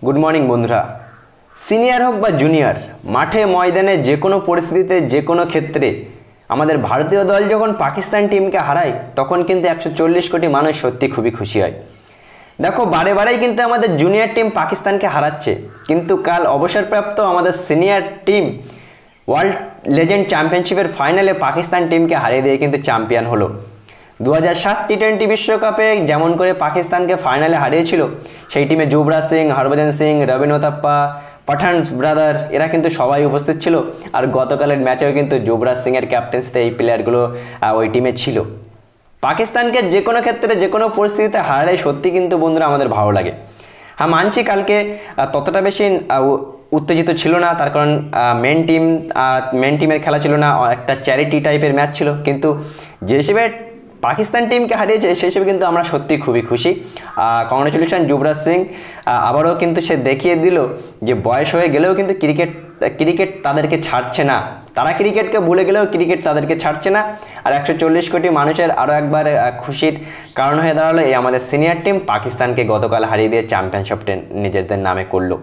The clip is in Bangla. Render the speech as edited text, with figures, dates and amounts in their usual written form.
গুড মর্নিং বন্ধুরা। সিনিয়র হোক বা জুনিয়র, মাঠে ময়দানে যে কোনো পরিস্থিতিতে যে কোনো ক্ষেত্রে আমাদের ভারতীয় দল যখন পাকিস্তান টিমকে হারায় তখন কিন্তু 140 কোটি মানুষ সত্যি খুবই খুশি হয়। দেখো, বারে বারেই কিন্তু আমাদের জুনিয়র টিম পাকিস্তানকে হারাচ্ছে, কিন্তু কাল অবসরপ্রাপ্ত আমাদের সিনিয়র টিম ওয়ার্ল্ড লেজেন্ড চ্যাম্পিয়নশিপের ফাইনালে পাকিস্তান টিমকে হারিয়ে দিয়ে কিন্তু চ্যাম্পিয়ন হলো। 2007 টি20 বিশ্বকাপে যেমন করে পাকিস্তানকে ফাইনালে হারিয়েছিল, সেই টিমে যুবরাজ সিং, হরভজন সিং, রবিন উথাপ্পা, পাঠান ব্রাদার এরা কিন্তু সবাই উপস্থিত ছিল। আর গতকালের ম্যাচেও কিন্তু যুবরাজ সিংয়ের ক্যাপ্টেন্সিতে এই প্লেয়ারগুলো ওই টিমে ছিল। পাকিস্তানকে যে কোনো ক্ষেত্রে যে কোনো পরিস্থিতিতে হারালে সত্যি কিন্তু বন্ধুরা আমাদের ভালো লাগে। হ্যাঁ, মানছি কালকে ততটা বেশি উত্তেজিত ছিল না, তার কারণ মেন টিমের খেলা ছিল না, একটা চ্যারিটি টাইপের ম্যাচ ছিল। কিন্তু যে হিসেবে পাকিস্তান টিমকে হারিয়েছে সেই হিসেবে কিন্তু আমরা সত্যি খুবই খুশি। কংগ্রেচুলেশন যুবরাজ সিং, আবারও কিন্তু সে দেখিয়ে দিল যে বয়স হয়ে গেলেও কিন্তু ক্রিকেট তাদেরকে ছাড়ছে না। তারা ক্রিকেটকে ভুলে গেলেও ক্রিকেট তাদেরকে ছাড়ছে না। আর 140 কোটি মানুষের আরও একবার খুশির কারণ হয়ে দাঁড়ালো এই আমাদের সিনিয়র টিম পাকিস্তানকে গতকাল হারিয়ে দিয়ে চ্যাম্পিয়নশিপটা নিজেদের নামে করলো।